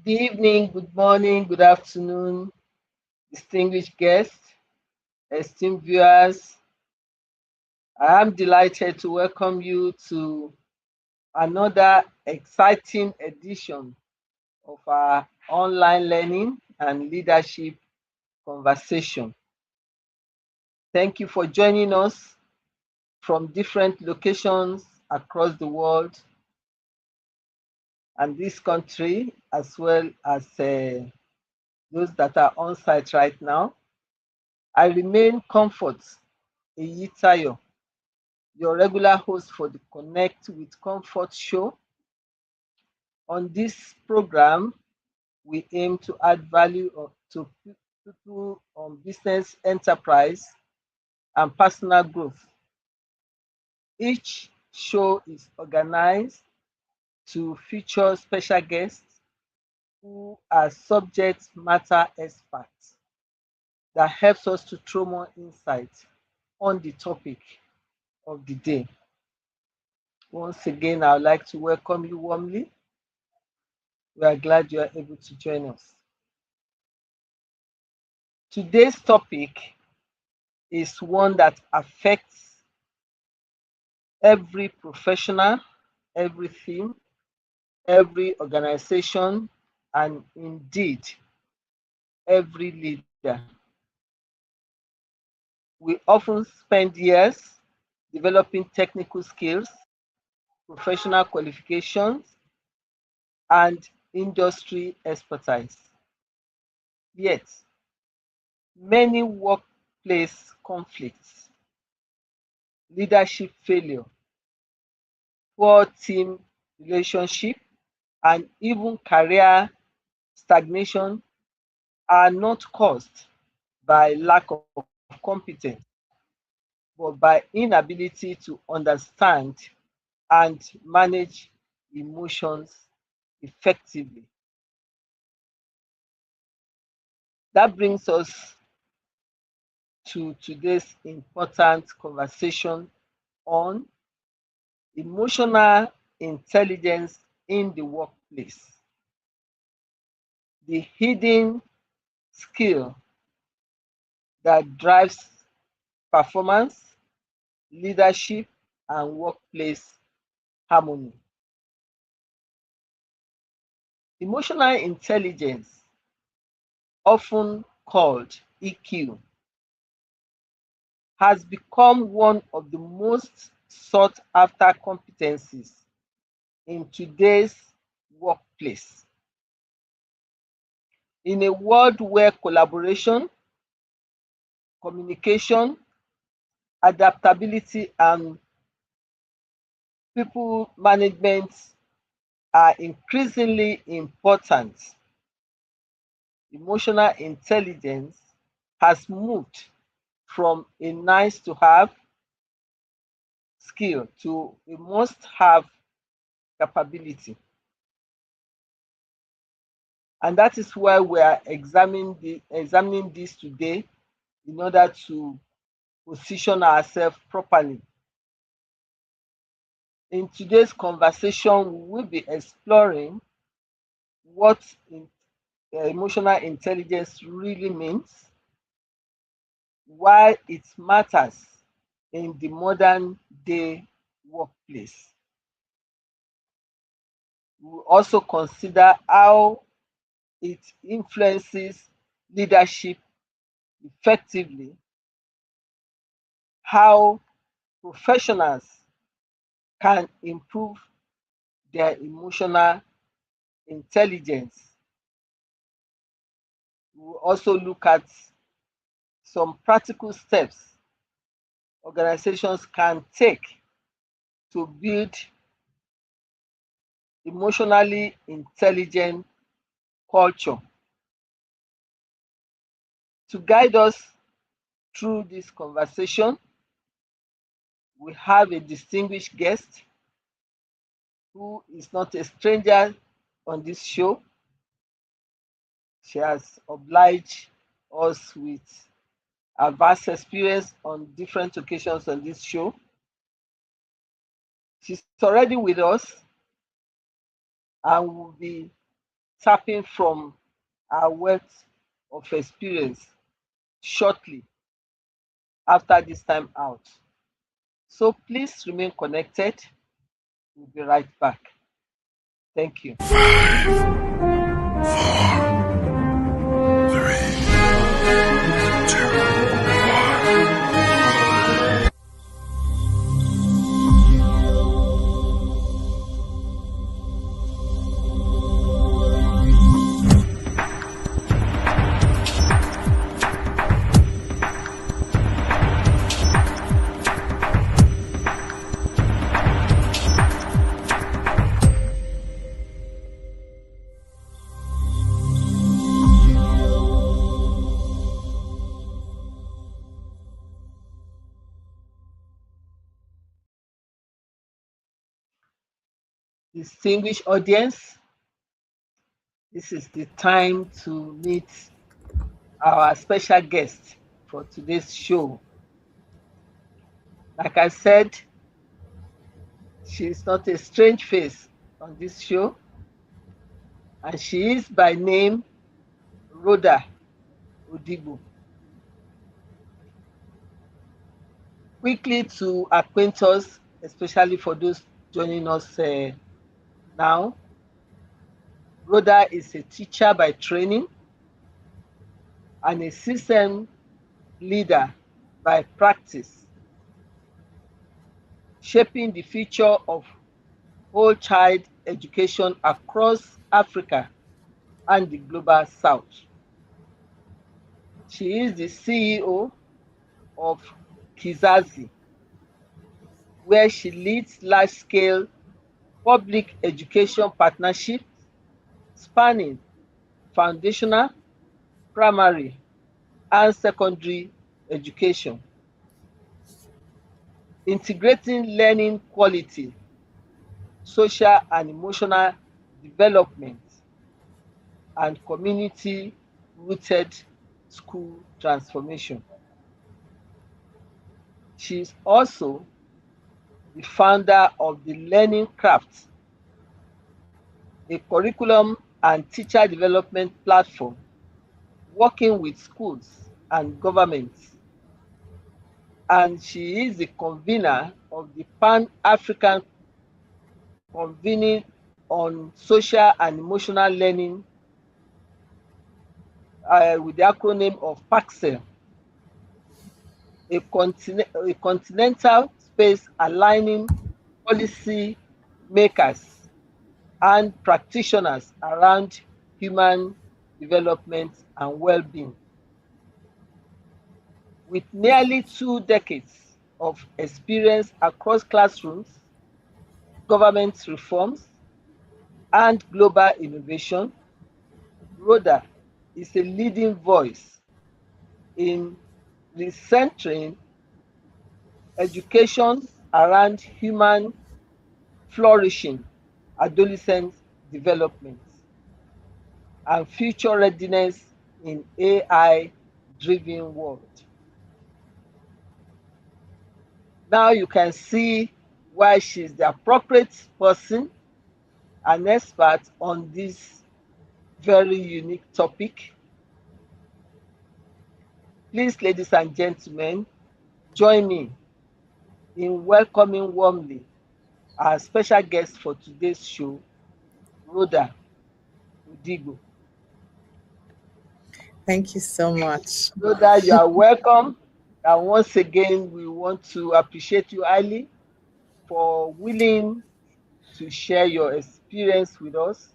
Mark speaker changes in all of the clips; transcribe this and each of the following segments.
Speaker 1: Good evening, good morning, good afternoon, distinguished guests, esteemed viewers. I am delighted to welcome you to another exciting edition of our online learning and leadership conversation. Thank you for joining us from different locations across the world and this country, as well as those that are on site right now. I remain Comfort Eyitayo, your regular host for the Connect with Comfort show. On this program, we aim to add value to people on business, enterprise, and personal growth. Each show is organized to feature special guests who are subject matter experts that helps us to throw more insight on the topic of the day. Once again, I would like to welcome you warmly. We are glad you are able to join us. Today's topic is one that affects every professional, every team, every organization, and indeed every leader. We often spend years developing technical skills, professional qualifications, and industry expertise. Yet, many workplace conflicts, leadership failure, poor team relationship, and even career stagnation are not caused by lack of competence, but by inability to understand and manage emotions effectively. That brings us to today's important conversation on emotional intelligence in the workplace, the hidden skill that drives performance, leadership, and workplace harmony. Emotional intelligence, often called EQ, has become one of the most sought after competencies in today's workplace. In a world where collaboration, communication, adaptability, and people management are increasingly important, emotional intelligence has moved from a nice to have skill to a must have capability. And that is why we are examining this today in order to position ourselves properly. In today's conversation, we will be exploring what emotional intelligence really means, why it matters in the modern day workplace. We will also consider how it influences leadership effectively, how professionals can improve their emotional intelligence. We will also look at some practical steps organizations can take to build emotionally intelligent culture. To guide us through this conversation, we have a distinguished guest who is not a stranger on this show. She has obliged us with her vast experience on different occasions on this show. She's already with us and will be tapping from her wealth of experience shortly after this time out. So please remain connected. We'll be right back. Thank you.
Speaker 2: 5, 4, 3, 2, 1.
Speaker 1: Distinguished audience, this is the time to meet our special guest for today's show. Like I said, she is not a strange face on this show, and she is by name Rhoda Odibo. Quickly to acquaint us, especially for those joining us now, Rhoda is a teacher by training and a system leader by practice, shaping the future of whole child education across Africa and the global south. She is the CEO of Kizazi, where she leads large-scale public education partnerships spanning foundational, primary, and secondary education, integrating learning quality, social and emotional development, and community-rooted school transformation. She is also the founder of the Learning Craft, a curriculum and teacher development platform working with schools and governments. And she is the convener of the Pan-African Convening on Social and Emotional Learning with the acronym of PAXEL, a continental space aligning policy makers and practitioners around human development and well-being. With nearly 2 decades of experience across classrooms, government reforms, and global innovation, Rhoda is a leading voice in recentering education around human flourishing, adolescent development, and future readiness in AI-driven world. Now you can see why she's the appropriate person, an expert on this very unique topic. Please, ladies and gentlemen, join me in welcoming warmly our special guest for today's show, Rhoda Udigo.
Speaker 2: Thank you so much.
Speaker 1: Rhoda, you are welcome. And once again, we want to appreciate you highly for willing to share your experience with us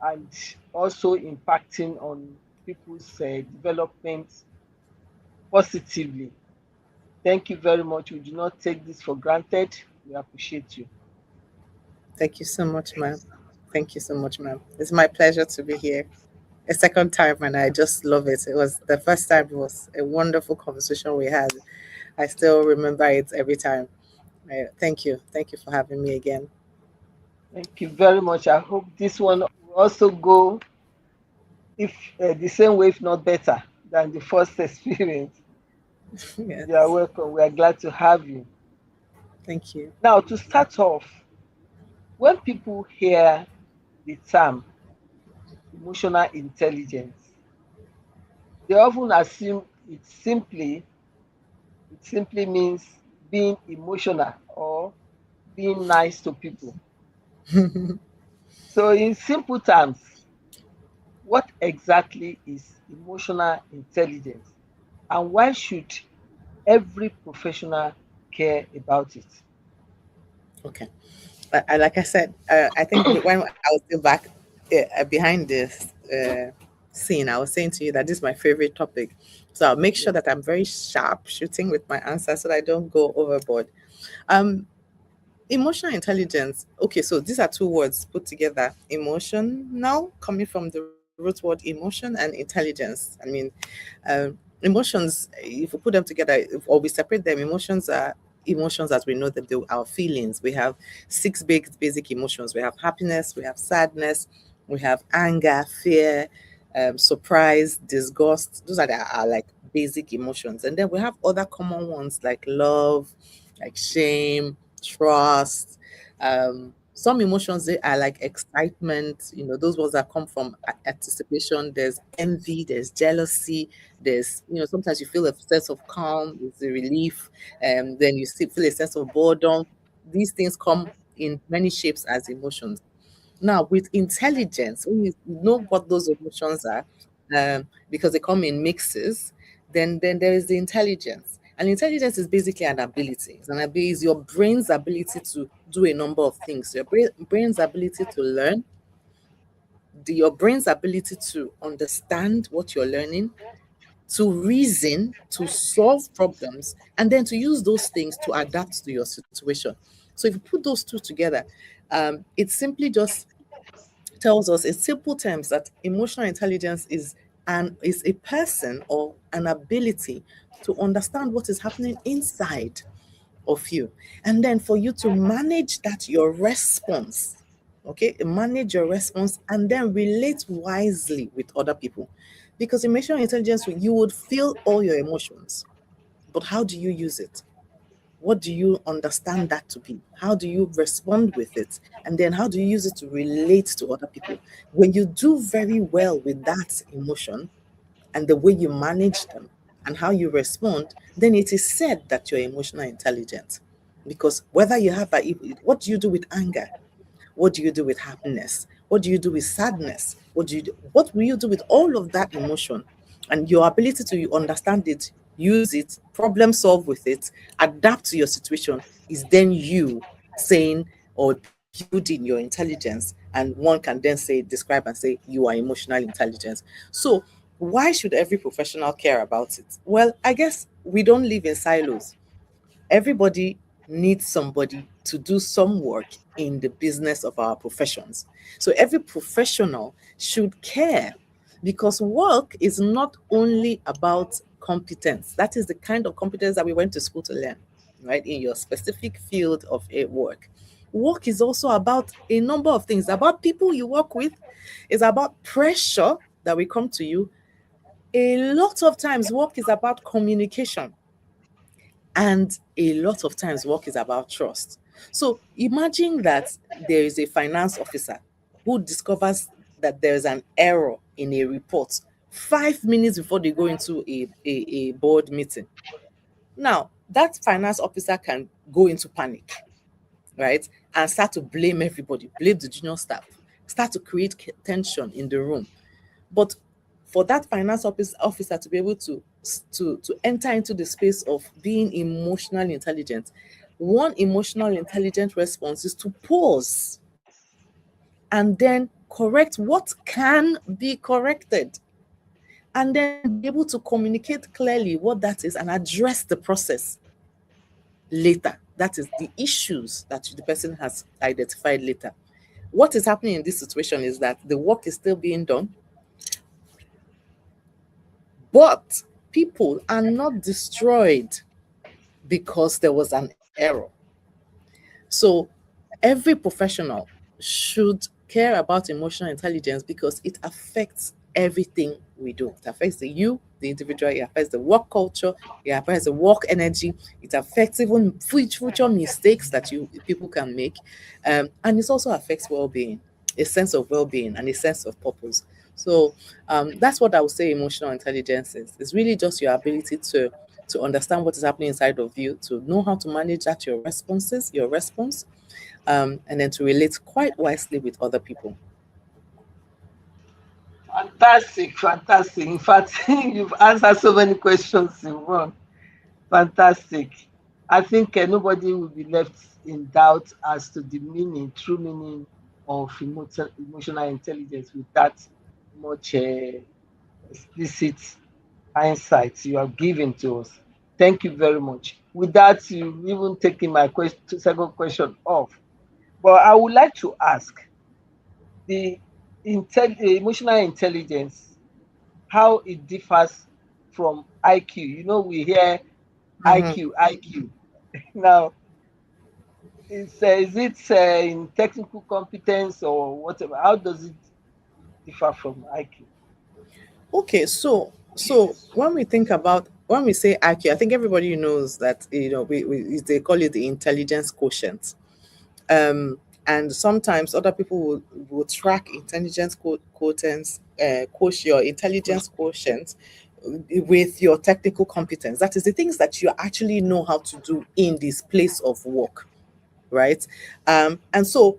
Speaker 1: and also impacting on people's development positively. Thank you very much. We do not take this for granted. We appreciate you.
Speaker 2: Thank you so much, ma'am. Thank you so much, ma'am. It's my pleasure to be here. A second time, and I just love it. It was the first time, it was a wonderful conversation we had. I still remember it every time. Thank you. Thank you for having me again.
Speaker 1: Thank you very much. I hope this one will also go if the same way, if not better, than the first experience. You are
Speaker 2: Yes.
Speaker 1: welcome. We are glad to have you.
Speaker 2: Thank you.
Speaker 1: Now, to start off, when people hear the term emotional intelligence, they often assume it simply means being emotional or being nice to people. So, in simple terms, what exactly is emotional intelligence and why should every professional care about it?
Speaker 2: Okay. Like I said, I think when I was still back behind this scene, I was saying to you that this is my favorite topic. So I'll make sure
Speaker 1: Yes.
Speaker 2: that I'm very sharp shooting with my answer so that I don't go overboard. Um, Emotional intelligence. Okay, so these are two words put together. Emotion now coming from the root word emotion and intelligence. I mean, emotions, if we put them together or we separate them, emotions are emotions as we know them, they, our feelings. We have six basic emotions. We have happiness, we have sadness, we have anger, fear, surprise, disgust. Those are, are like basic emotions. And then we have other common ones like love, like shame, trust. Some emotions they are like excitement, those ones that come from anticipation. There's envy, there's jealousy, there's sometimes you feel a sense of calm, it's a relief, and then you still feel a sense of boredom. These things come in many shapes as emotions. Now, with intelligence, when you know what those emotions are, because they come in mixes, then there is the intelligence. And intelligence is basically an ability. It's an ability, is your brain's ability to do a number of things. Your brain's ability to learn, your brain's ability to understand what you're learning, to reason, to solve problems, and then to use those things to adapt to your situation. So if you put those two together, it simply just tells us in simple terms that emotional intelligence is a person or an ability to understand what is happening inside of you, and then for you to manage that your response. Okay, manage your response and then relate wisely with other people, because emotional intelligence, you would feel all your emotions, but how do you use it? What do you understand that to be? How do you respond with it? And then how do you use it to relate to other people? When you do very well with that emotion and the way you manage them and how you respond, then it is said that you're emotional intelligent. Because whether you have what do you do with anger? What do you do with happiness? What do you do with sadness? What will you do with all of that emotion? And your ability to understand it, use it, problem solve with it, adapt to your situation is then you saying or building your intelligence. And one can then say, describe and say, you are emotional intelligence. So, why should every professional care about it? Well, I guess we don't live in silos. Everybody needs somebody to do some work in the business of our professions. So every professional should care, because work is not only about competence. That is the kind of competence that we went to school to learn, right? In your specific field of a work. Work is also about a number of things, about people you work with, it's about pressure that will come to you. A lot of times, work is about communication. And a lot of times, work is about trust. So imagine that there is a finance officer who discovers that there is an error in a report 5 minutes before they go into a board meeting. Now, that finance officer can go into panic, right? And start to blame everybody, blame the junior staff, start to create tension in the room. But for that finance officer to be able to enter into the space of being emotionally intelligent, one emotional intelligent response is to pause and then correct what can be corrected, and then be able to communicate clearly what that is and address the process later. That is the issues that the person has identified later. What is happening in this situation is that the work is still being done, but people are not destroyed because there was an error. So every professional should care about emotional intelligence because it affects everything we do. It affects the you, the individual, it affects the work culture, it affects the work energy, it affects even future mistakes that you people can make. And it also affects well-being, a sense of well-being and a sense of purpose. So that's what I would say emotional intelligence is. It's really just your ability to understand what is happening inside of you, to know how to manage that your response, and then to relate quite wisely with other people.
Speaker 1: Fantastic, fantastic. In fact, you've answered so many questions in one. Fantastic. I think nobody will be left in doubt as to the meaning, true meaning of emotional intelligence with that much explicit insights you have given to us. Thank you very much. With that, you've even taken my second question off. But I would like to ask the emotional intelligence, how it differs from IQ. You know, we hear
Speaker 2: Mhm.
Speaker 1: IQ, IQ. Now, is it in technical competence or whatever? How does it differ from IQ?
Speaker 2: Okay, so when we think about when we say IQ, I think everybody knows that we they call it the intelligence quotient. And sometimes other people will track intelligence quotients, your intelligence quotient with your technical competence. That is the things that you actually know how to do in this place of work, right? And so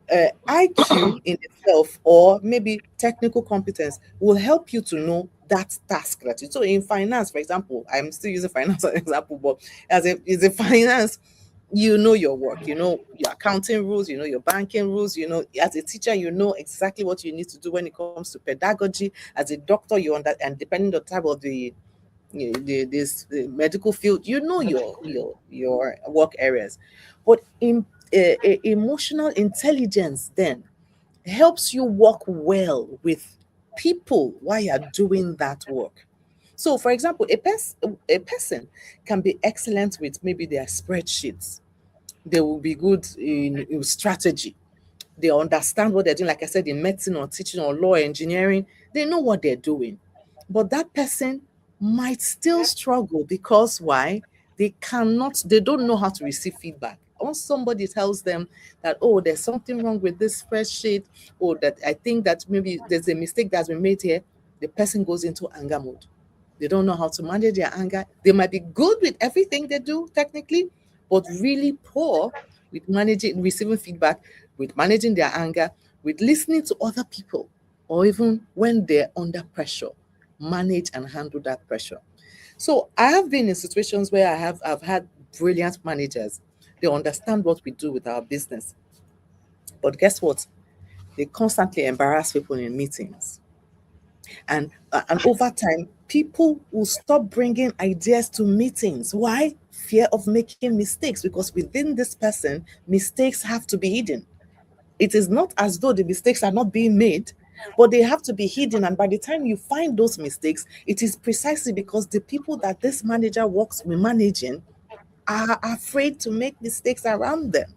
Speaker 2: IQ in itself, or maybe technical competence, will help you to know that task that you. So in finance, for example, I'm still using finance as an example, but as a finance, you know your work, you know your accounting rules, you know your banking rules, you know as a teacher, you know exactly what you need to do when it comes to pedagogy. As a doctor, and depending on the type of the medical field, you know your work areas. But in emotional intelligence then helps you work well with people while you're doing that work. So for example, a person can be excellent with maybe their spreadsheets. They will be good in strategy. They understand what they're doing. Like I said, in medicine or teaching or law, engineering, they know what they're doing. But that person might still struggle because why? They don't know how to receive feedback. Once somebody tells them that, oh, there's something wrong with this spreadsheet, or that I think that maybe there's a mistake that's been made here, the person goes into anger mode. They don't know how to manage their anger. They might be good with everything they do technically, but really poor with managing, receiving feedback, with managing their anger, with listening to other people, or even when they're under pressure, manage and handle that pressure. So I have been in situations where I've had brilliant managers. They understand what we do with our business. But guess what? They constantly embarrass people in meetings. And over time, people will stop bringing ideas to meetings. Why? Fear of making mistakes, because within this person, mistakes have to be hidden. It is not as though the mistakes are not being made, but they have to be hidden. And by the time you find those mistakes, it is precisely because the people that this manager works with managing are afraid to make mistakes around them.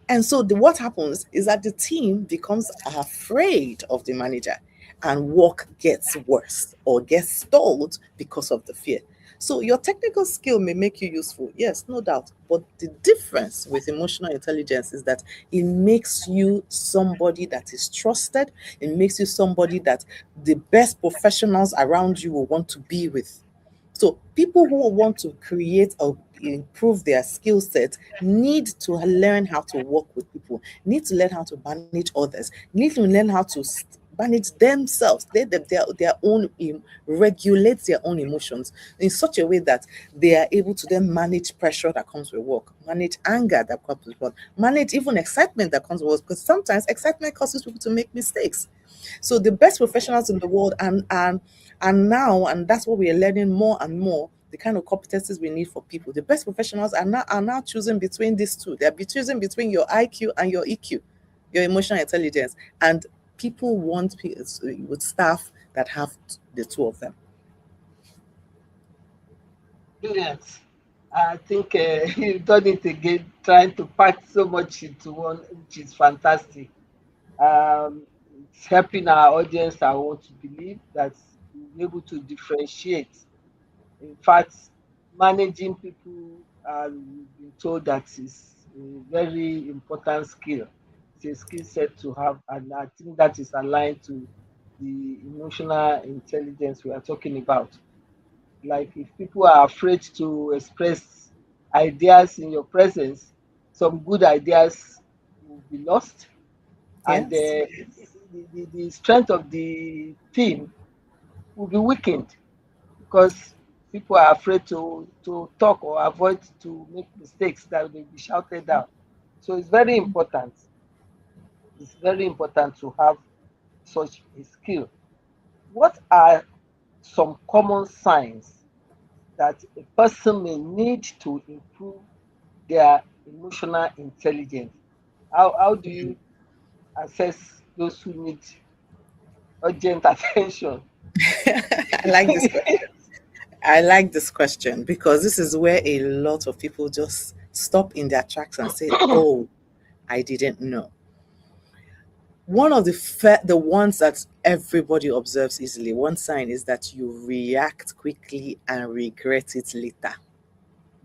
Speaker 2: And so what happens is that the team becomes afraid of the manager, and work gets worse or gets stalled because of the fear. So your technical skill may make you useful, yes, no doubt. But the difference with emotional intelligence is that it makes you somebody that is trusted. It makes you somebody that the best professionals around you will want to be with. So people who want to create or improve their skill set need to learn how to work with people, need to learn how to manage others, need to learn how to manage themselves, their own, regulate their own emotions in such a way that they are able to then manage pressure that comes with work, manage anger that comes with work, manage even excitement that comes with work, because sometimes excitement causes people to make mistakes. So the best professionals in the world, and now, and that's what we are learning more and more, the kind of competencies we need for people. The best professionals are now choosing between these two. They're choosing between your IQ and your EQ, your emotional intelligence. And people want with staff that have the two of them.
Speaker 1: Brilliant. I think you've done it again, trying to pack so much into one, which is fantastic. It's helping our audience, I want to believe, that we'll be able to differentiate. In fact, managing people, we've been told that is a very important skill. It's a skill set to have, and I think that is aligned to the emotional intelligence we are talking about. Like if people are afraid to express ideas in your presence, some good ideas will be lost, and
Speaker 2: Yes.
Speaker 1: the strength of the team will be weakened because people are afraid to talk or avoid to make mistakes that will be shouted down. So it's very important. It's very important to have such a skill. What are some common signs that a person may need to improve their emotional intelligence? How do you assess those who need urgent attention?
Speaker 2: I like this question. I like this question because this is where a lot of people just stop in their tracks and say, "Oh, I didn't know." One of the ones that everybody observes easily, one sign is that you react quickly and regret it later.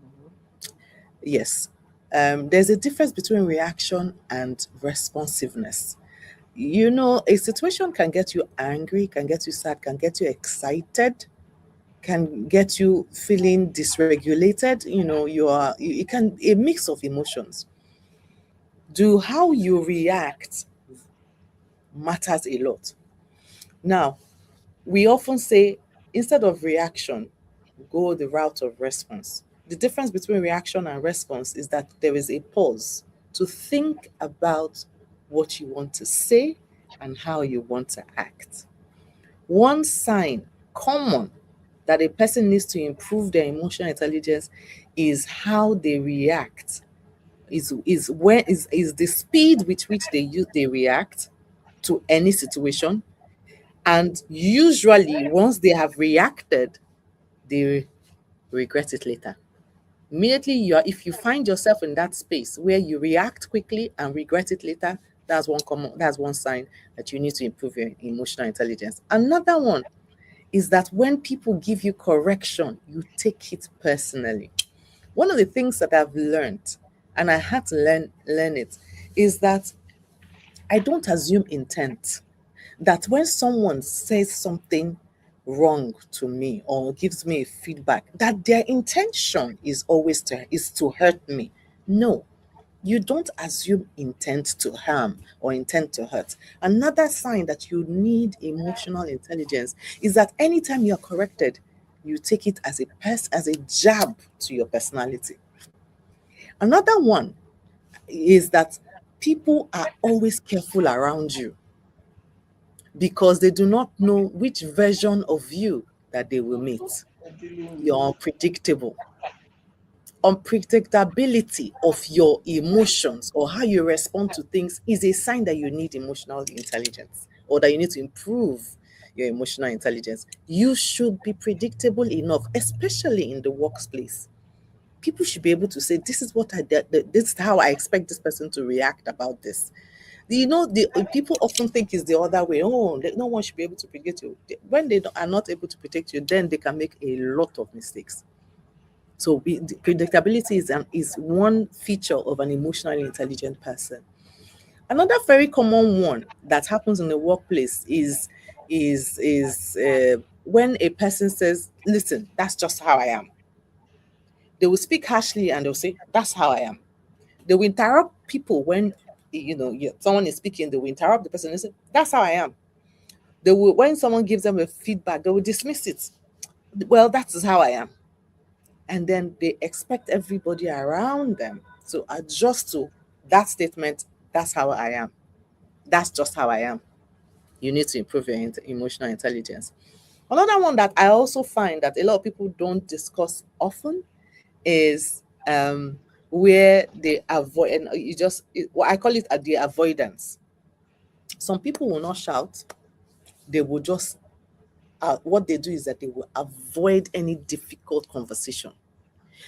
Speaker 1: Mhm.
Speaker 2: Yes. There's a difference between reaction and responsiveness. A situation can get you angry, can get you sad, can get you excited, can get you feeling dysregulated. It can a mix of emotions. Do how you react matters a lot. Now, we often say instead of reaction, go the route of response. The difference between reaction and response is that there is a pause to think about what you want to say and how you want to act. One sign common that a person needs to improve their emotional intelligence is how they react. Is the speed with which they react to any situation, and usually once they have reacted, they regret it later. Immediately if you find yourself in that space where you react quickly and regret it later, that's one sign that you need to improve your emotional intelligence. Another one is that when people give you correction, you take it personally. One of the things that I've learned, and I had to learn it, is that I don't assume intent. That when someone says something wrong to me or gives me feedback, that their intention is to hurt me. No, you don't assume intent to harm or intent to hurt. Another sign that you need emotional intelligence is that anytime you're corrected, you take it as a jab to your personality. Another one is that people are always careful around you because they do not know which version of you that they will meet.
Speaker 1: We're dealing with.
Speaker 2: You're unpredictable. Unpredictability of your emotions or how you respond to things is a sign that you need emotional intelligence or that you need to improve your emotional intelligence. You should be predictable enough, especially in the workplace. People should be able to say, this is what I did, this is how I expect this person to react about this. The people often think it's the other way. Oh, no one should be able to predict you. When they are not able to predict you, then they can make a lot of mistakes. So the predictability is one feature of an emotionally intelligent person. Another very common one that happens in the workplace is when a person says, "Listen, that's just how I am." They will speak harshly and they'll say, "That's how I am." They will interrupt people when someone is speaking. They will interrupt the person and say, "That's how I am." They will, when someone gives them a feedback, they will dismiss it. Well, that is how I am, and then they expect everybody around them to adjust to that statement. That's how I am. That's just how I am. You need to improve your emotional intelligence. Another one that I also find that a lot of people don't discuss often is where they avoid, and I call it the avoidance. Some people will not shout. They will just what they do is that they will avoid any difficult conversation.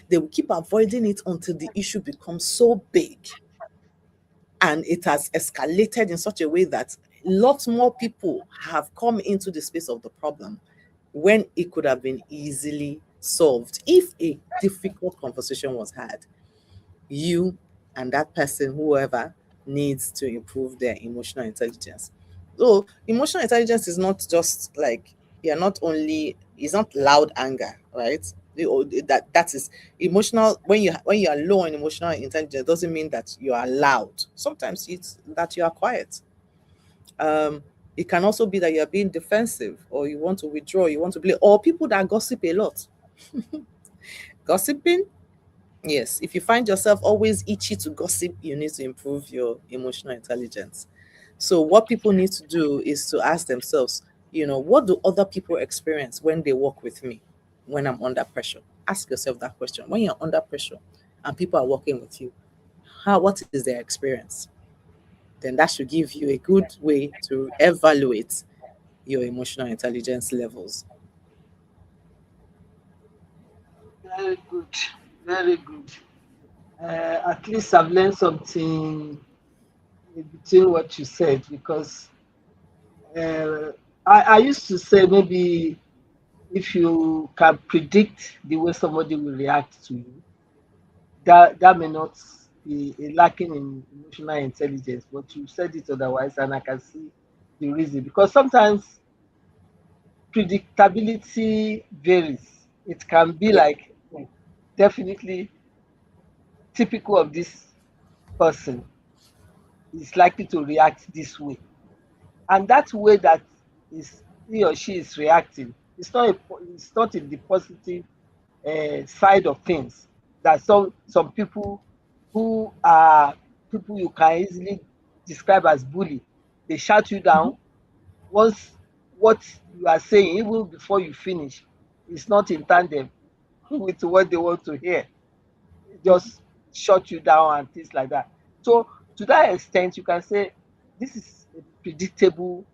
Speaker 2: They will keep avoiding it until the issue becomes so big and it has escalated in such a way that lots more people have come into the space of the problem when it could have been easily solved if a difficult conversation was had. You and that person, whoever, needs to improve their emotional intelligence. So, emotional intelligence is not just like you're not only it's not loud anger, right? That is emotional. When you are low on emotional intelligence, doesn't mean that you are loud. Sometimes it's that you are quiet. Um, it can also be that you are being defensive, or you want to withdraw, you want to play, or people that gossip a lot. Gossiping, yes, if you find yourself always itchy to gossip, you need to improve your emotional intelligence. So, what people need to do is to ask themselves, what do other people experience when they work with me when I'm under pressure? Ask yourself that question. When you're under pressure and people are working with you, what is their experience? Then that should give you a good way to evaluate your emotional intelligence levels.
Speaker 1: Very good, very good. At least I've learned something in between what you said because uh, I used to say maybe if you can predict the way somebody will react to you, that may not be a lacking in emotional intelligence, but you said it otherwise, and I can see the reason because sometimes predictability varies. It can be
Speaker 2: Yeah.
Speaker 1: like, "Oh, definitely typical of this person is likely to react this way," and that way that is he or she is reacting, it's not in the positive side of things. That some people who are people you can easily describe as bully, they shout you
Speaker 2: Mhm.
Speaker 1: down once what you are saying, even before you finish, is not in tandem with what they want to hear. Just shut you down and things like that. So to that extent, you can say this is a predictable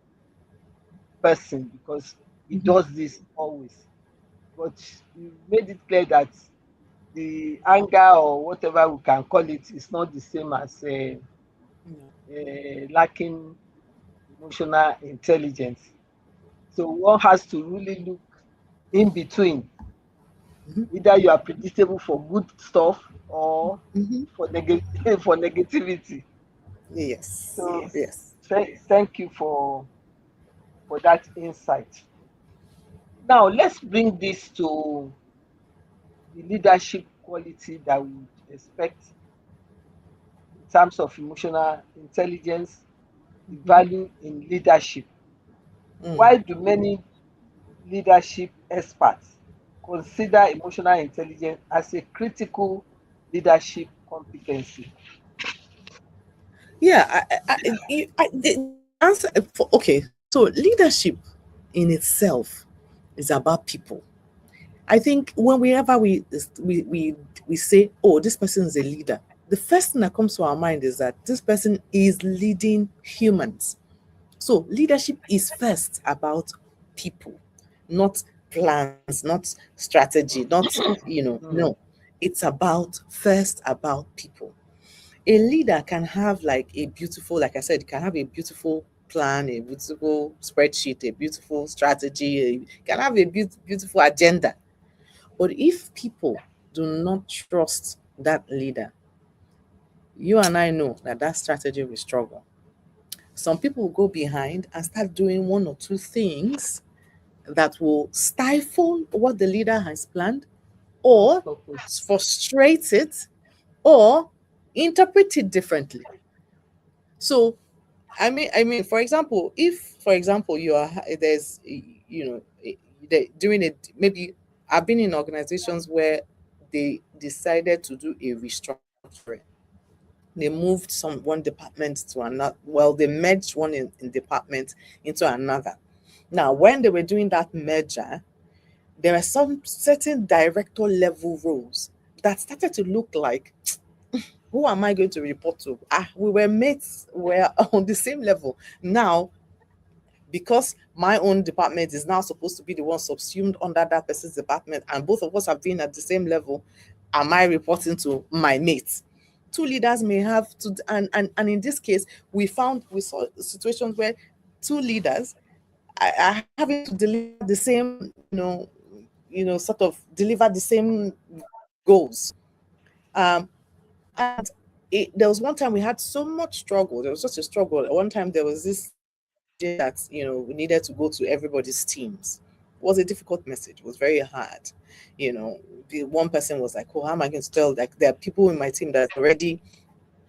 Speaker 1: person because he
Speaker 2: Mhm.
Speaker 1: does this always. But you made it clear that the anger or whatever we can call it is not the same as
Speaker 2: Yeah.
Speaker 1: lacking emotional intelligence. So one has to really look in between.
Speaker 2: Mhm.
Speaker 1: Either you are predictable for good stuff or
Speaker 2: Mhm.
Speaker 1: for for negativity.
Speaker 2: Yes.
Speaker 1: So
Speaker 2: Yes.
Speaker 1: thank you for that insight. Now let's bring this to the leadership quality that we would expect in terms of emotional intelligence, the
Speaker 2: Mhm.
Speaker 1: value in leadership.
Speaker 2: Mm.
Speaker 1: Why do many leadership experts consider emotional intelligence as a critical leadership competency?
Speaker 2: Yeah, the answer okay. So leadership in itself is about people. I think whenever we say, "Oh, this person is a leader," the first thing that comes to our mind is that this person is leading humans. So leadership is first about people, not plans, not strategy, not no.
Speaker 1: Mm,
Speaker 2: It's about first about people. A leader can have like a beautiful, like I said, can have a beautiful plan, a beautiful spreadsheet, a beautiful strategy, can have a beautiful agenda. But if people do not trust that leader, you and I know that that strategy will struggle. Some people will go behind and start doing one or two things that will stifle what the leader has planned,
Speaker 1: Cross
Speaker 2: or
Speaker 1: purpose.
Speaker 2: frustrate it, or interpret it differently. So, I mean, for example, if, for example, you are there's, during it, maybe I've been in organizations where they decided to do a restructuring. They moved one department to another. Well, they merged one in department into another. Now, when they were doing that merger, there are some certain director level roles that started to look like, who am I going to report to? We were mates, we're on the same level. Now, because my own department is now supposed to be the one subsumed under that person's department, and both of us have been at the same level, am I reporting to my mates? Two leaders may have to, and in this case, we saw situations where two leaders are having to deliver the same, sort of deliver the same goals. Um, and there was one time we had so much struggle. There was such a struggle. At one time, there was this messaging that, we needed to go to everybody's teams. It was a difficult message. It was very hard. The one person was like, "Oh, how am I going to tell?" Like, there are people in my team that already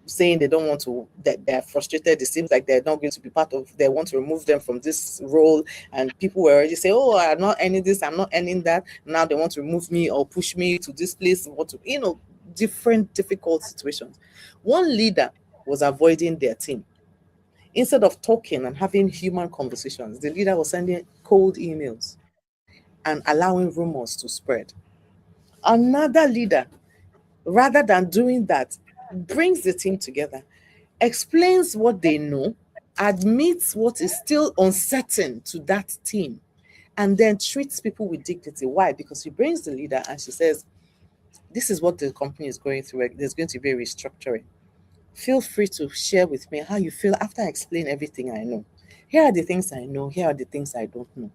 Speaker 2: saying they don't want to, that they're frustrated. It seems like they're not going to be part of, they want to remove them from this role. And people were already saying, "Oh, I'm not earning this, I'm not earning that." Now they want to remove me or push me to this place, what to, different difficult situations. One leader was avoiding their team. Instead of talking and having human conversations, the leader was sending cold emails and allowing rumors to spread. Another leader, rather than doing that, brings the team together, explains what they know, admits what is still uncertain to that team, and then treats people with dignity. Why? Because she brings the leader and she says, "This is what the company is going through. There's going to be a restructuring. Feel free to share with me how you feel after I explain everything I know. Here are the things I know, here are the things I don't know.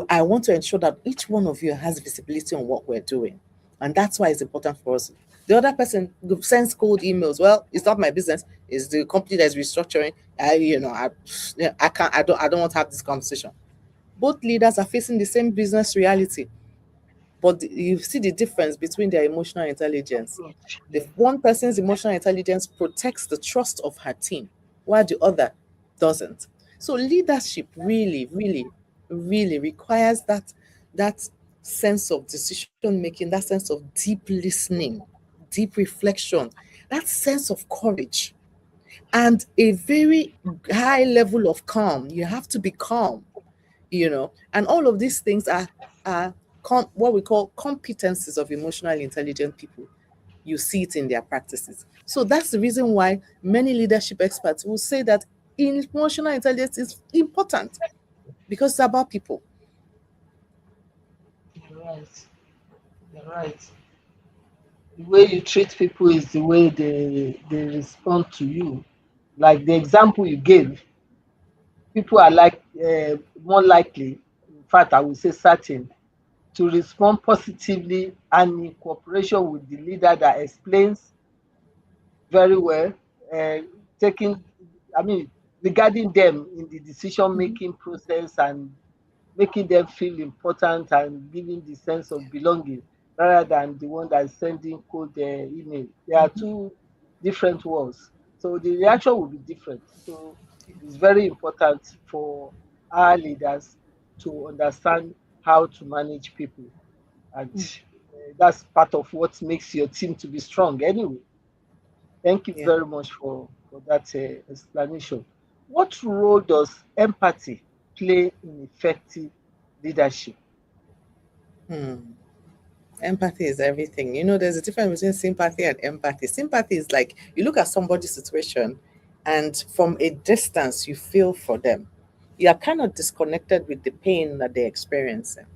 Speaker 2: I want to ensure that each one of you has visibility on what we're doing. And that's why it's important for us." The other person sends cold emails. "Well, it's not my business. It's the company that's restructuring. I don't want to have this conversation." Both leaders are facing the same business reality, but you see the difference between their emotional intelligence.
Speaker 1: Approach.
Speaker 2: The
Speaker 1: Yeah.
Speaker 2: one person's emotional intelligence protects the trust of her team, while the other doesn't. So leadership really, really, really requires that sense of decision making, that sense of deep listening, deep reflection, that sense of courage, and a very high level of calm. You have to be calm, and all of these things are what we call competencies of emotionally intelligent people. You see it in their practices. So that's the reason why many leadership experts will say that emotional intelligence is important, because it's about people.
Speaker 1: You're right. You're right. The way you treat people is the way they respond to you. Like the example you gave, people are like more likely, in fact, I would say certain, to respond positively and in cooperation with the leader that explains very well, uh, taking, I mean, regarding them in the decision
Speaker 2: Mhm.
Speaker 1: making process and making them feel important and giving the sense of belonging rather than the one that is sending cold email. There are
Speaker 2: Mhm.
Speaker 1: two different worlds. So the reaction will be different. So it's very important for our leaders to understand how to manage people. And that's part of what makes your team to be strong anyway. Thank you
Speaker 2: Yeah.
Speaker 1: very much for that explanation. What role does empathy play in effective leadership?
Speaker 2: Hmm. Empathy is everything. There's a difference between sympathy and empathy. Sympathy is like you look at somebody's situation and from a distance you feel for them. You are kind of disconnected with the pain that they're experiencing.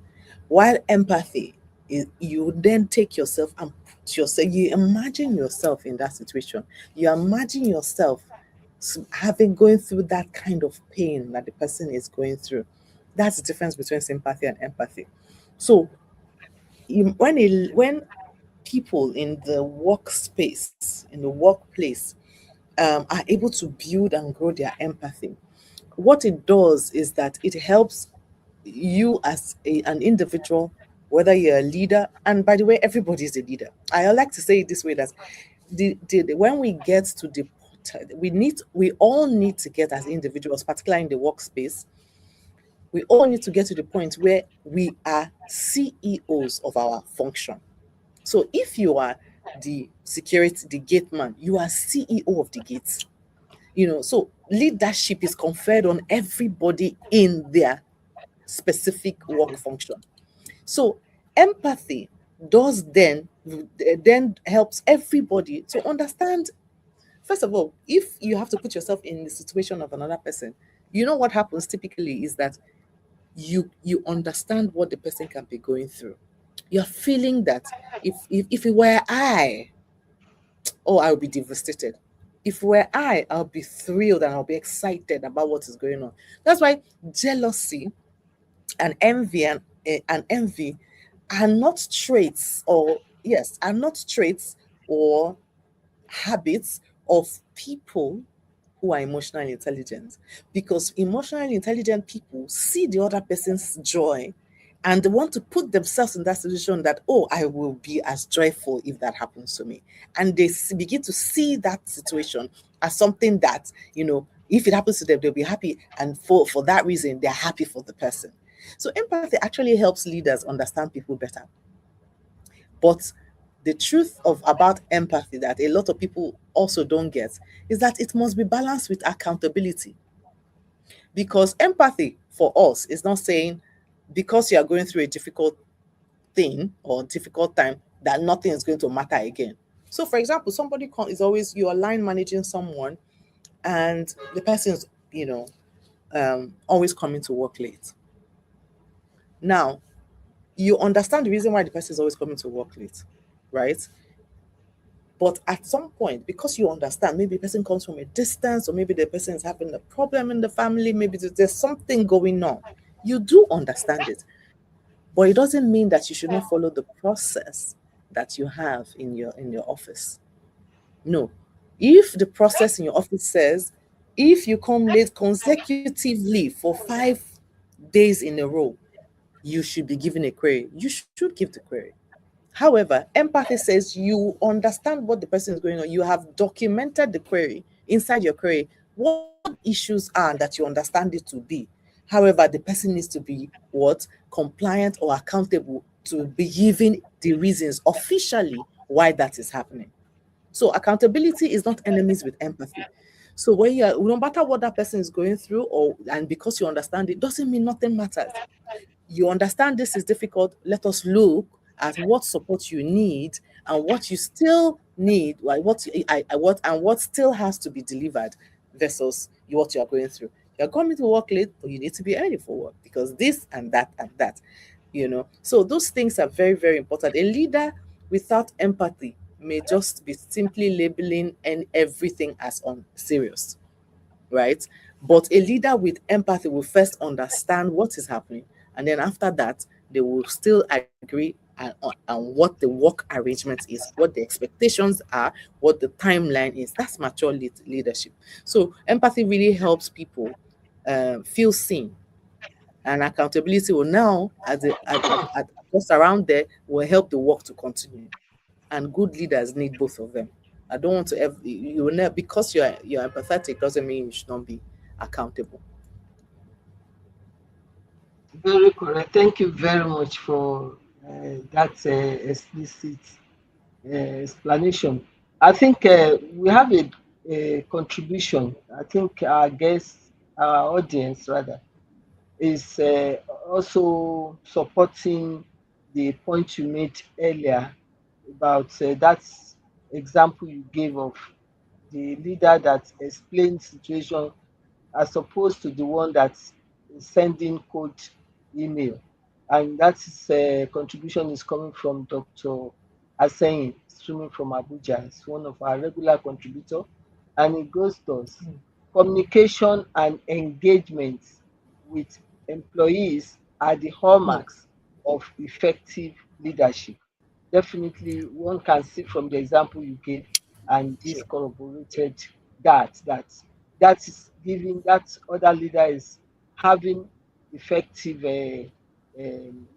Speaker 2: While empathy You then take yourself and put yourself, you imagine yourself in that situation. You imagine yourself having going through that kind of pain that the person is going through. That's the difference between sympathy and empathy. So when people in the workspace, in the workplace, are able to build and grow their empathy, what it does is that it helps you as an individual, whether you're a leader, and by the way, everybody is a leader. I like to say it this way, that when we get to the we all need to get, as individuals, particularly in the workspace, we all need to get to the point where we are CEOs of our function. So if you are the security, the gate man, you are CEO of the gates. So leadership is conferred on everybody in their specific work function. So empathy does then helps everybody to understand. First of all, if you have to put yourself in the situation of another person, what happens typically is that you understand what the person can be going through. You're feeling that if it were I, oh, I'll be devastated. If it were I'll be thrilled and I'll be excited about what is going on. That's why jealousy and envy are not traits, or yes, are not traits or habits of people who are emotionally intelligent, because emotionally intelligent people see the other person's joy and they want to put themselves in that situation, that, oh, I will be as joyful if that happens to me. And they begin to see that situation as something that, if it happens to them, they'll be happy. And for that reason, they're happy for the person. So empathy actually helps leaders understand people better. But the truth of about empathy that a lot of people also don't get is that it must be balanced with accountability. Because empathy for us is not saying because you are going through a difficult thing or difficult time that nothing is going to matter again. So, for example, somebody is always, you are line managing someone, and the person is, always coming to work late. Now, you understand the reason why the person is always coming to work late, right? But at some point, because you understand, maybe the person comes from a distance, or maybe the person is having a problem in the family, maybe there's something going on. You do understand it, but it doesn't mean that you should not follow the process that you have in your office. No. If the process in your office says, if you come late consecutively for 5 days in a row, you should be given a query. You should give the query. However, empathy says you understand what the person is going on. You have documented the query inside your query, what issues are that you understand it to be. However, the person needs to be what? Compliant or accountable to be given the reasons officially why that is happening. So accountability is not enemies with empathy. So when no matter what that person is going through, and because you understand it, doesn't mean nothing matters. You understand this is difficult. Let us look at what support you need and what you still need, like what still has to be delivered versus what you are going through. You're coming to work late, but you need to be early for work because this and that and that. So those things are very, very important. A leader without empathy may just be simply labeling and everything as unserious, right? But a leader with empathy will first understand what is happening, and then after that, they will still agree on what the work arrangement is, what the expectations are, what the timeline is. That's mature leadership. So empathy really helps people feel seen, and accountability will now, at just around there, will help the work to continue. And good leaders need both of them. I don't want to ever, you will never, because you're empathetic doesn't mean you should not be accountable.
Speaker 1: Very correct. Thank you very much for that explicit explanation. I think we have a contribution. I think our guests, our audience rather, is also supporting the point you made earlier about that example you gave of the leader that explains situation as opposed to the one that's sending code email. and that is contribution is coming from Dr. Aseyin, streaming from Abuja. It's one of our regular contributor, and it goes thus: communication and engagement with employees are the
Speaker 2: Mm.
Speaker 1: hallmarks of effective leadership. Definitely, one can see from the example you gave, and this
Speaker 2: Sure.
Speaker 1: corroborated that is giving that other leader is having effective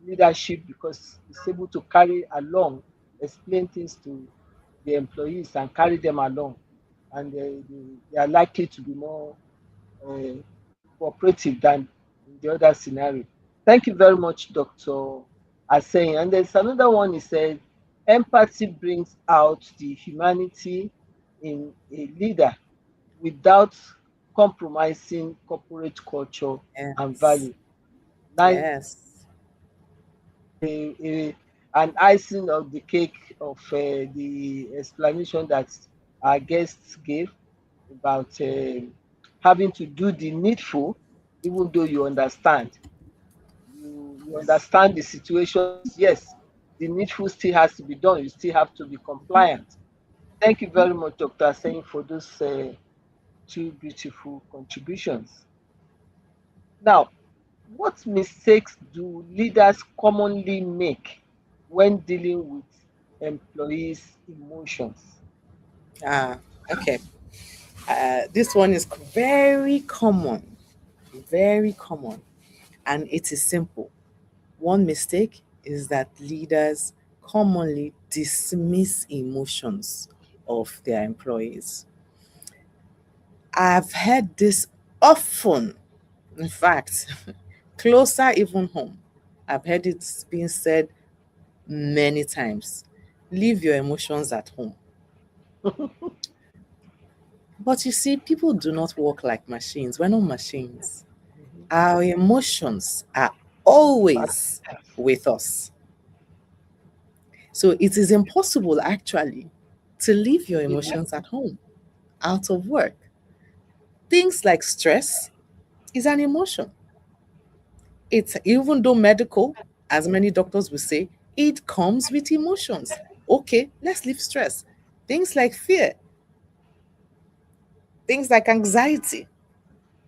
Speaker 1: leadership because it's able to carry along, explain things to the employees and carry them along, and they are likely to be more uh, cooperative than in the other scenario. Thank you very much, Dr. Aseyin. And there's another one he said, empathy brings out the humanity in a leader without compromising corporate culture and
Speaker 2: Yes.
Speaker 1: value. Nice,
Speaker 2: Yes.
Speaker 1: an icing of the cake of the explanation that our guests gave about having to do the needful, even though you understand. You understand the situations. Yes, the needful still has to be done. You still have to be compliant. Thank you very much, Dr. Saying, for those two beautiful contributions. Now, what mistakes do leaders commonly make when dealing with employees' emotions?
Speaker 2: Ah, okay. This one is very common, very common, and it is simple. One mistake is that leaders commonly dismiss emotions of their employees. I've heard this often, in fact, closer even home. I've heard it being said many times. Leave your emotions at home. But you see, people do not work like machines. We're not machines.
Speaker 1: Mhm.
Speaker 2: Our emotions are always with us. So it is impossible actually to leave your emotions at home, out of work. Things like stress is an emotion. It's even though medical, as many doctors will say, it comes with emotions. Okay, let's leave stress. Things like fear, things like anxiety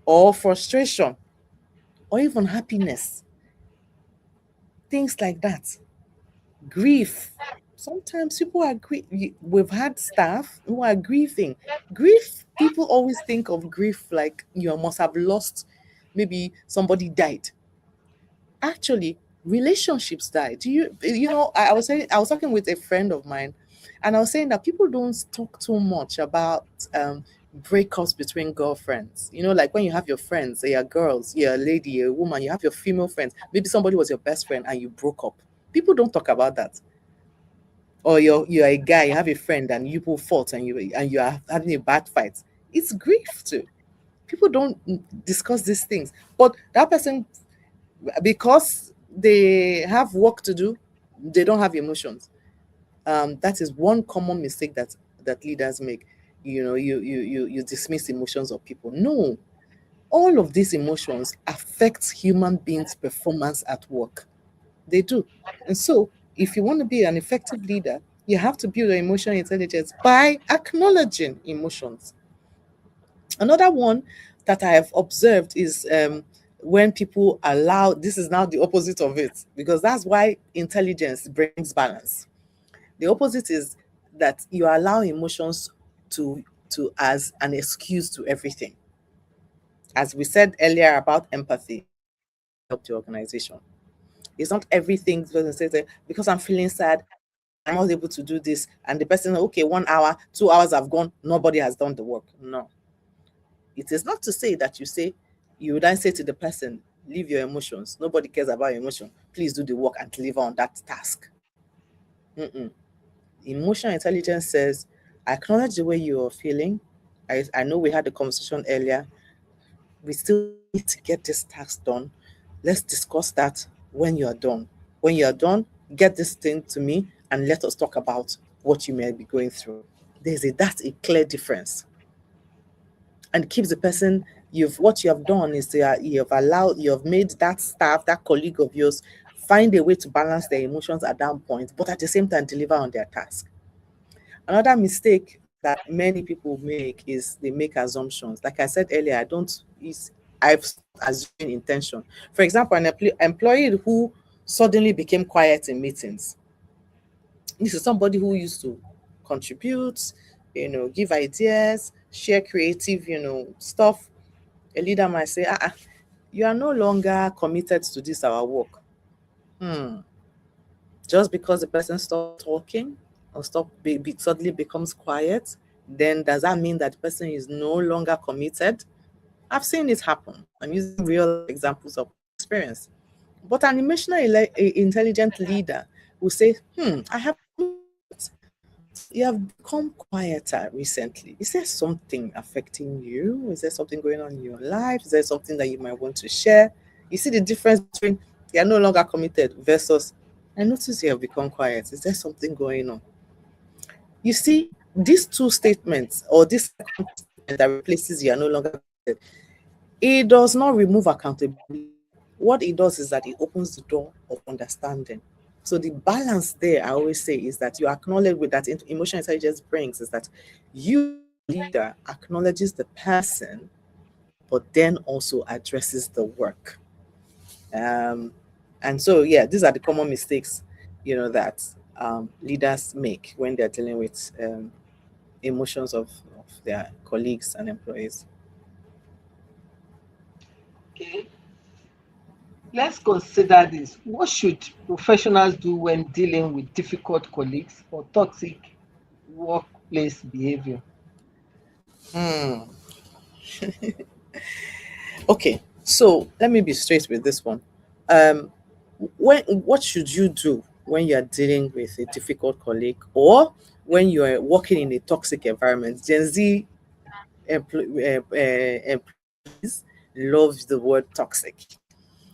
Speaker 2: or frustration or even happiness, things like that. Grief. Sometimes people are we've had staff who are grieving. Grief, people always think of grief like you must have lost, maybe somebody died. Actually, relationships die. I was saying, I was talking with a friend of mine, and I was saying that people don't talk too much about breakups between girlfriends. Like when you have your friends, you're girls, you're a lady, you're a woman, you have your female friends. Maybe somebody was your best friend and you broke up. People don't talk about that. Or you're a guy, you have a friend and you both fought and you are having a bad fight. It's grief too. People don't discuss these things. But that person, because they have work to do, they don't have emotions. That is one common mistake that leaders make. You dismiss emotions of people. No, all of these emotions affect human beings' performance at work. They do. And so, if you want to be an effective leader, you have to build your emotional intelligence by acknowledging emotions. Another one that I have observed is when people allow, this is now the opposite of it, because that's why intelligence brings balance. The opposite is that you allow emotions to as an excuse to everything. As we said earlier about empathy, help the organization. It's not everything because because I'm feeling sad, I'm not able to do this, and the person, okay, 1 hour, 2 hours have gone, nobody has done the work. No, it is not to say that you would then say to the person, leave your emotions. Nobody cares about your emotion. Please do the work and deliver on that task. Mm-mm. Emotional intelligence says, I acknowledge the way you are feeling. I know we had a conversation earlier. We still need to get this task done. Let's discuss that when you are done. When you are done, get this thing to me and let us talk about what you may be going through. That's a clear difference. And keeps the person, what you have done is you have made that staff, that colleague of yours, find a way to balance their emotions at that point, but at the same time deliver on their task. Another mistake that many people make is they make assumptions. Like I said earlier, I've assuming intention. For example, an employee who suddenly became quiet in meetings. This is somebody who used to contribute, give ideas, share creative, stuff. A leader might say, you are no longer committed to this our work. Just because the person stops talking or suddenly becomes quiet, then does that mean that the person is no longer committed? I've seen it happen. I'm using real life examples of experience. But an emotional intelligent leader will say, I have noticed you have become quieter recently. Is there something affecting you? Is there something going on in your life? Is there something that you might want to share? You see the difference between you're no longer committed versus I notice you have become quiet. Is there something going on? You see, these two statements or this statement that replaces you are no longer committed, it does not remove accountability. What it does is that it opens the door of understanding. So the balance there, I always say, is that you acknowledge with that emotional intelligence brings is that you, leader, acknowledges the person, but then also addresses the work. And so, yeah, these are the common mistakes, that leaders make when they're dealing with emotions of their colleagues and employees.
Speaker 1: Okay. Let's consider this. What should professionals do when dealing with difficult colleagues or toxic workplace behavior?
Speaker 2: Okay, so let me be straight with this one. What should you do when you are dealing with a difficult colleague or when you are working in a toxic environment? Gen Z employees love the word toxic.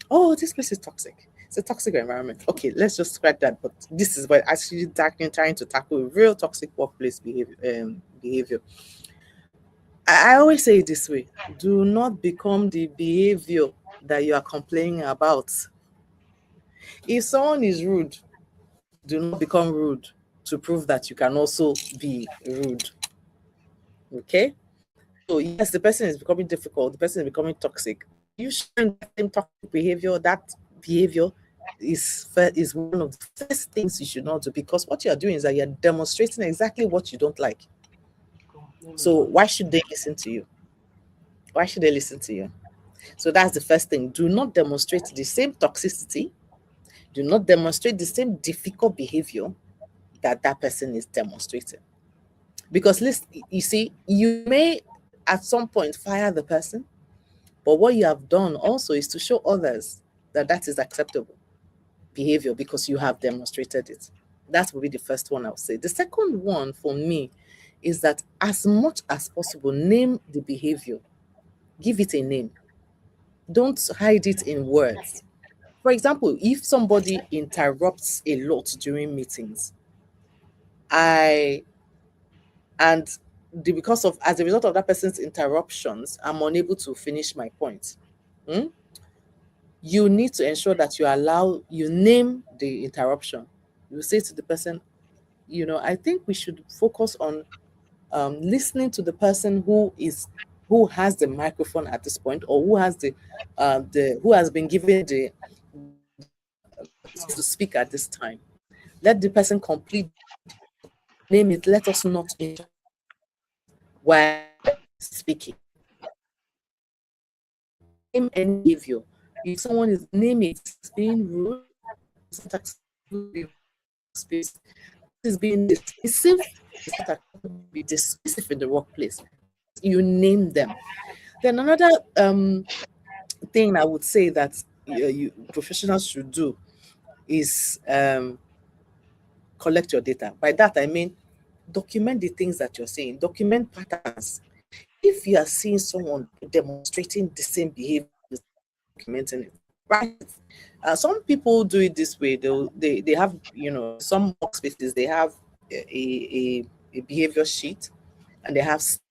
Speaker 2: Oh, this place is toxic. It's a toxic environment. Okay, let's just scratch that. But this is what actually trying to tackle real toxic workplace behavior. I always say it this way: do not become the behavior that you are complaining about. If someone is rude, do not become rude to prove that you can also be rude. Okay? So yes, the person is becoming difficult, the person is becoming toxic. You showing that same toxic behavior, that behavior is one of the first things you should not do, because what you are doing is that you're demonstrating exactly what you don't like. So why should they listen to you? Why should they listen to you? So that's the first thing. Do not demonstrate the same toxicity. Do not demonstrate the same difficult behavior that person is demonstrating. Because listen, you see, you may at some point fire the person, but what you have done also is to show others that is acceptable behavior because you have demonstrated it. That will be the first one I would say. The second one for me is that as much as possible, name the behavior. Give it a name. Don't hide it in words. For example, if somebody interrupts a lot during meetings, I and because of as a result of that person's interruptions, I'm unable to finish my point. Hmm? You need to ensure that you name the interruption. You say to the person, I think we should focus on listening to the person who has the microphone at this point, or who has been given the to speak at this time. Let the person complete, name it. Let us not interrupt while speaking. Name any behavior. If someone is name it, being rude, space is being dismissive, it's not be dismissive in the workplace. You name them. Then another thing I would say that professionals should do is collect your data. By that I mean document the things that you're saying, document patterns. If you are seeing someone demonstrating the same behavior, documenting it, right? Some people do it this way. They have, some workspaces, they have a behavior sheet, and they have stuff,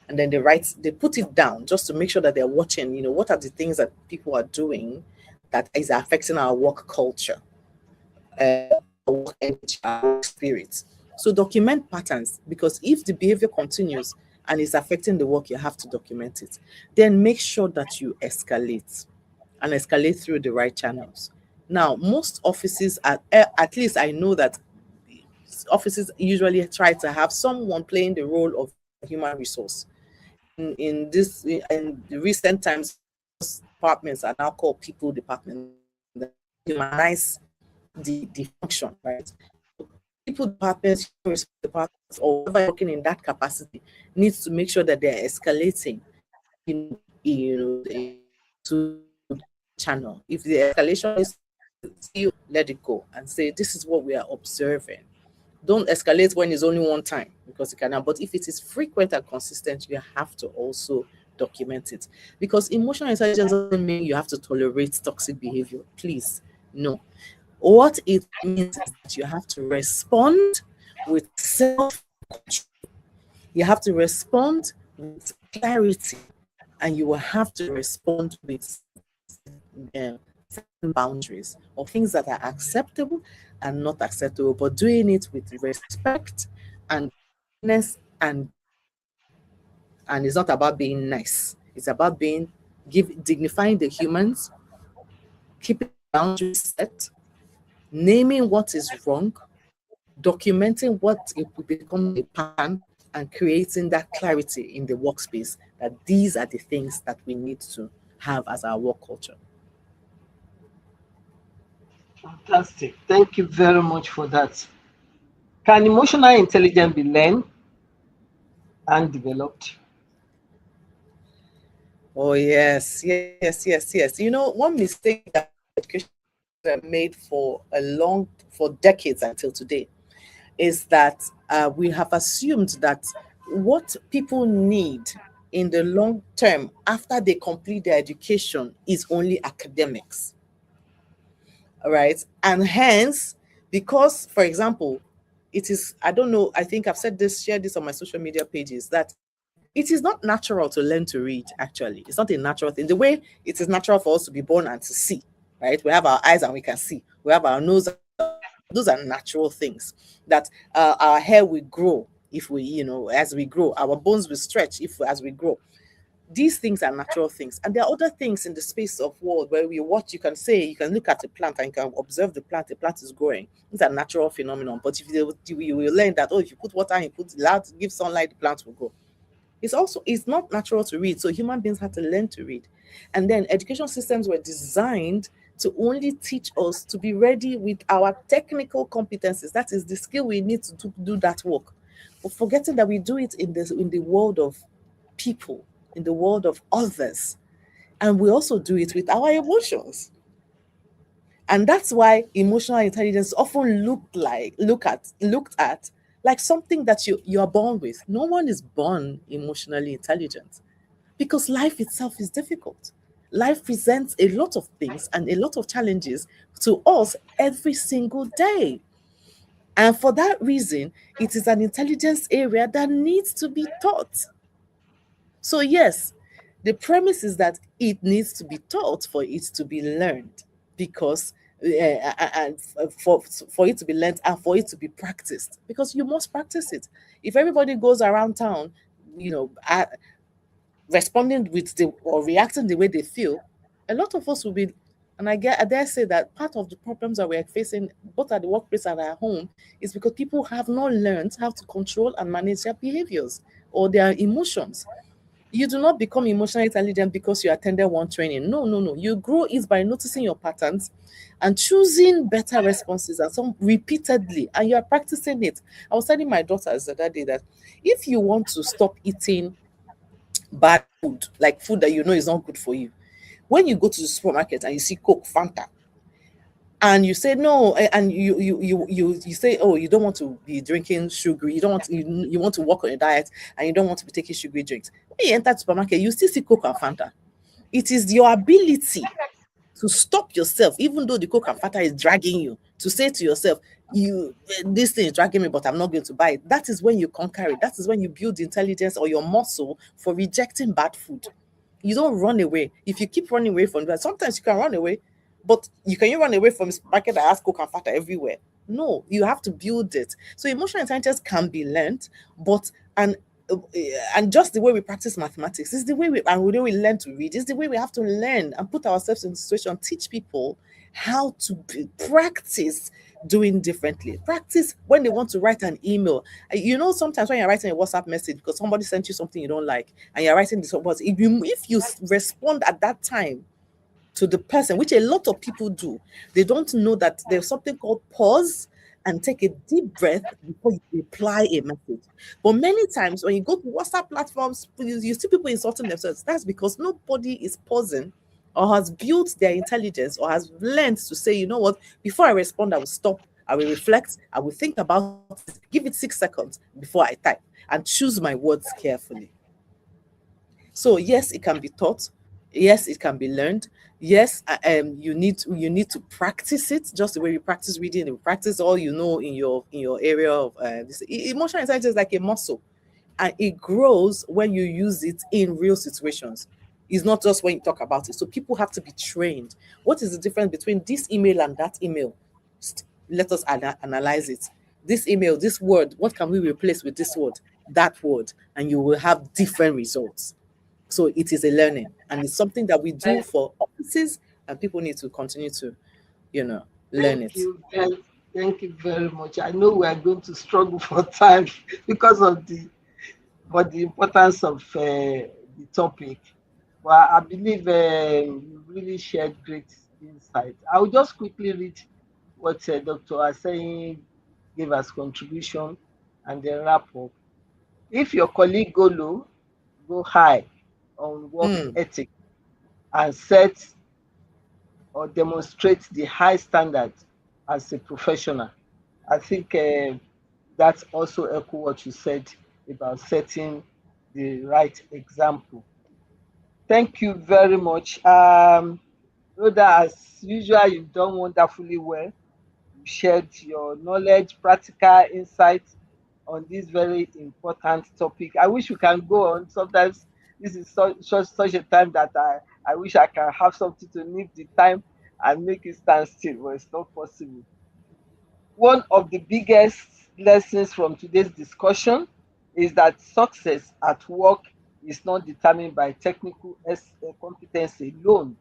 Speaker 2: and then they put it down just to make sure that they're watching, what are the things that people are doing that is affecting our work culture, our work energy, our work spirit. So document patterns, because if the behavior continues and is affecting the work, you have to document it. Then make sure that you escalate and escalate through the right channels. Now, most offices, at least I know that offices usually try to have someone playing the role of human resource. In the recent times, departments are now called people departments. Humanize the function, right? People departments, departments, or whoever working in that capacity needs to make sure that they're escalating to channel. If the escalation is still, let it go and say this is what we are observing. Don't escalate when it's only one time, because it can. But if it is frequent and consistent, you have to also document it. Because emotional intelligence doesn't mean you have to tolerate toxic behavior. Please, no. What it means is that you have to respond with self-control. You have to respond with clarity, and you will have to respond with boundaries or things that are acceptable and not acceptable, but doing it with respect and kindness, and it's not about being nice. It's about dignifying the humans, keeping boundaries set, naming what is wrong, documenting what it will become a pattern, and creating that clarity in the workspace that these are the things that we need to have as our work culture.
Speaker 1: Fantastic. Thank you very much for that. Can emotional intelligence be learned and developed?
Speaker 2: Oh, yes, yes, yes, yes. You know, one mistake that education made for decades until today is that we have assumed that what people need in the long term after they complete their education is only academics. All right. And hence, because, for example, it is, I don't know, I think I've shared this on my social media pages, that it is not natural to learn to read, actually. It's not a natural thing. The way it is natural for us to be born and to see, right? We have our eyes and we can see. We have our nose. Those are natural things. That our hair will grow if we, as we grow. Our bones will stretch as we grow. These things are natural things. And there are other things in the space of world where you can look at a plant and you can observe the plant is growing. It's a natural phenomenon. But if you will learn that, if you put water and you give sunlight, the plant will grow. It's not natural to read. So human beings had to learn to read. And then education systems were designed to only teach us to be ready with our technical competencies. That is the skill we need to do that work. But forgetting that we do it in the world of people, in the world of others. And we also do it with our emotions. And that's why emotional intelligence often looked at like something that you are born with. No one is born emotionally intelligent, because life itself is difficult. Life presents a lot of things and a lot of challenges to us every single day. And for that reason, it is an intelligence area that needs to be taught. So yes, the premise is that it needs to be taught for it to be learned, because and for it to be learned and for it to be practiced, because you must practice it. If everybody goes around town, responding or reacting the way they feel, a lot of us will be. And I dare say that part of the problems that we're facing, both at the workplace and at home, is because people have not learned how to control and manage their behaviors or their emotions. You do not become emotionally intelligent because you attended one training. No, no, no. You grow is by noticing your patterns and choosing better responses, and some repeatedly, and you are practicing it. I was telling my daughters the other day that if you want to stop eating bad food, like food that you know is not good for you, when you go to the supermarket and you see Coke, Fanta, and you say no, and you say, oh, you don't want to be drinking sugary, you want to work on a diet, and you don't want to be taking sugary drinks. When you enter the supermarket, you still see Coke and Fanta. It is your ability to stop yourself, even though the Coke and Fanta is dragging you, to say to yourself, this thing is dragging me, but I'm not going to buy it. That is when you conquer it. That is when you build intelligence or your muscle for rejecting bad food. You don't run away. If you keep running away from that, sometimes you can run away, But you run away from a market that has coke and fata everywhere? No, you have to build it. So emotional intelligence can be learned, but uh, and just the way we practice mathematics is the way we the way we learn to read is the way we have to learn and put ourselves in the situation, teach people how to practice doing differently. Practice when they want to write an email. Sometimes when you're writing a WhatsApp message because somebody sent you something you don't like, and you're writing this, but if you respond at that time to the person, which a lot of people do. They don't know that there's something called pause and take a deep breath before you reply a message. But many times when you go to WhatsApp platforms, you see people insulting themselves. That's because nobody is pausing or has built their intelligence or has learned to say, you know what, before I respond, I will stop, I will reflect, I will think about it, give it 6 seconds before I type and choose my words carefully. So yes, it can be taught. Yes, it can be learned. Yes, you need to practice it just the way you practice reading. You practice all you know in your area of this. Emotional intelligence is like a muscle, and it grows when you use it in real situations. It's not just when you talk about it. So people have to be trained. What is the difference between this email and that email? Let us analyze it. This email, this word, what can we replace with this word, that word, and you will have different results. So it is a learning, and it's something that we do
Speaker 1: Thank,
Speaker 2: for offices, and people need to continue to, you know, learn
Speaker 1: thank
Speaker 2: it.
Speaker 1: you, thank you very much. I know we are going to struggle for time because of the importance of the topic. But I believe you really shared great insight. I will just quickly read what Dr. Asayin gave as contribution and then wrap up. If your colleague go low, go high on work
Speaker 2: Mm,
Speaker 1: ethic and set or demonstrate the high standard as a professional. I think that's also echo what you said about setting the right example. Thank you very much. Rhoda, as usual, you've done wonderfully well. You shared your knowledge, practical insights on this very important topic. I wish we can go on. Sometimes this is such a time that I wish I can have something to nip the time and make it stand still, but it's not possible. One of the biggest lessons from today's discussion is that success at work is not determined by technical competence alone.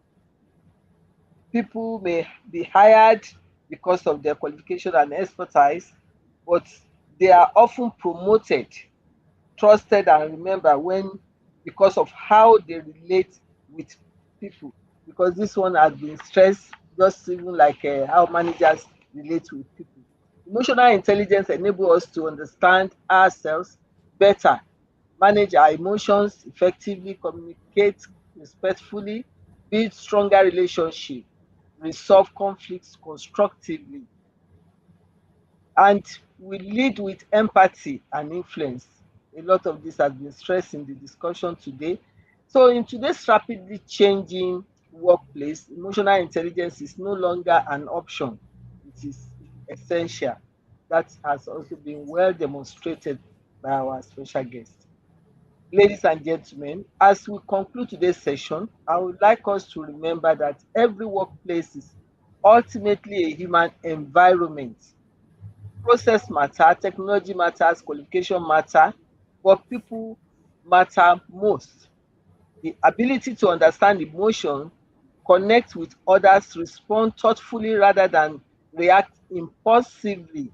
Speaker 1: People may be hired because of their qualification and expertise, but they are often promoted, trusted, and remembered when because of how they relate with people. Because this one has been stressed, just even like how managers relate with people. Emotional intelligence enables us to understand ourselves better, manage our emotions effectively, communicate respectfully, build stronger relationships, resolve conflicts constructively, and we lead with empathy and influence. A lot of this has been stressed in the discussion today. So, in today's rapidly changing workplace, emotional intelligence is no longer an option, it is essential. That has also been well demonstrated by our special guest. Ladies and gentlemen, as we conclude today's session, I would like us to remember that every workplace is ultimately a human environment. Process matter, technology matters, qualification matter, but people matter most. The ability to understand emotion, connect with others, respond thoughtfully rather than react impulsively,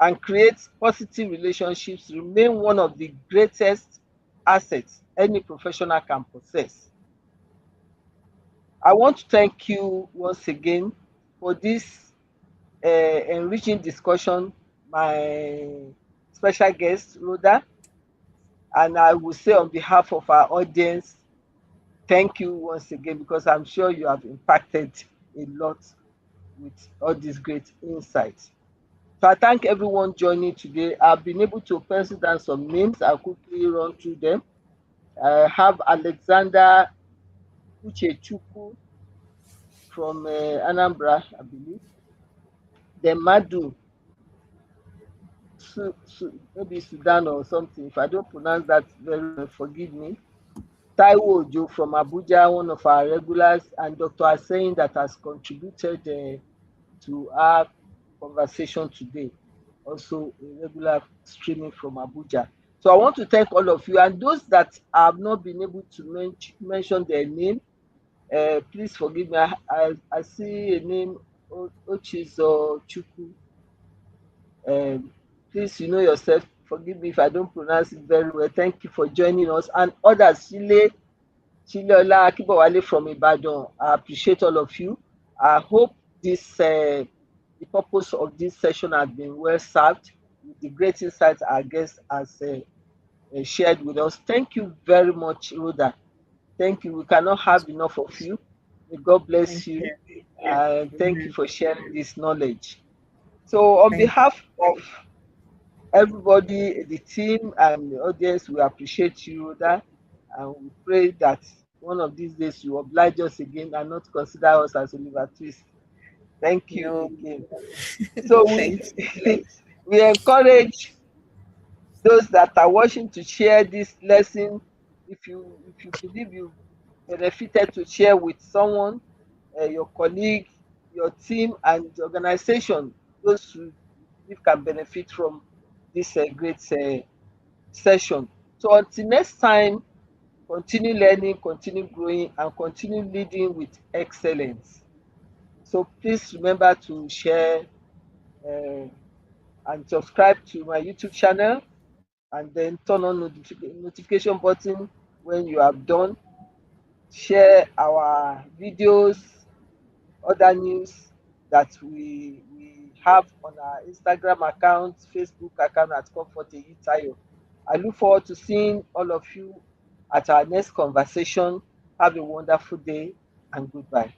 Speaker 1: and create positive relationships remain one of the greatest assets any professional can possess. I want to thank you once again for this enriching discussion, my special guest, Rhoda. And I will say on behalf of our audience, thank you once again because I'm sure you have impacted a lot with all these great insights. So I thank everyone joining today. I've been able to pencil down some names. I'll quickly run through them. I have Alexander Uchechukwu from Anambra, I believe. Then Madu, maybe Sudan or something. If I don't pronounce that very well, forgive me. Taiwo Ojo from Abuja, one of our regulars, and Dr. Aseyin that has contributed to our conversation today, also a regular streaming from Abuja. So I want to thank all of you, and those that have not been able to mention their name, please forgive me. I see a name, Ochizo Chukwu. Please, you know yourself. Forgive me if I don't pronounce it very well. Thank you for joining us. And others, Chileola Akibowale from Ibadan. I appreciate all of you. I hope the purpose of this session has been well served with the great insights our guest has shared with us. Thank you very much, Rhoda. Thank you. We cannot have enough of you. May God bless
Speaker 2: Thank
Speaker 1: you.
Speaker 2: you.
Speaker 1: And thank you for sharing this knowledge. So, on
Speaker 2: Thank
Speaker 1: behalf of everybody, the team and the audience, we appreciate you, Rhoda. And we pray that one of these days you oblige us again and not consider us as Oliver Twist. Thank
Speaker 2: you.
Speaker 1: you
Speaker 2: No,
Speaker 1: again. So
Speaker 2: thank you.
Speaker 1: we encourage those that are watching to share this lesson. If you believe you benefited, to share with someone, your colleague, your team, and the organization, those who believe can benefit from this great session. So until next time, continue learning, continue growing, and continue leading with excellence. So please remember to share uh, and subscribe to my YouTube channel, and then turn on notification button when you have done. Share our videos, other news that we have on our Instagram account, Facebook account at Comfort Eyitayo. I look forward to seeing all of you at our next conversation. Have a wonderful day and goodbye.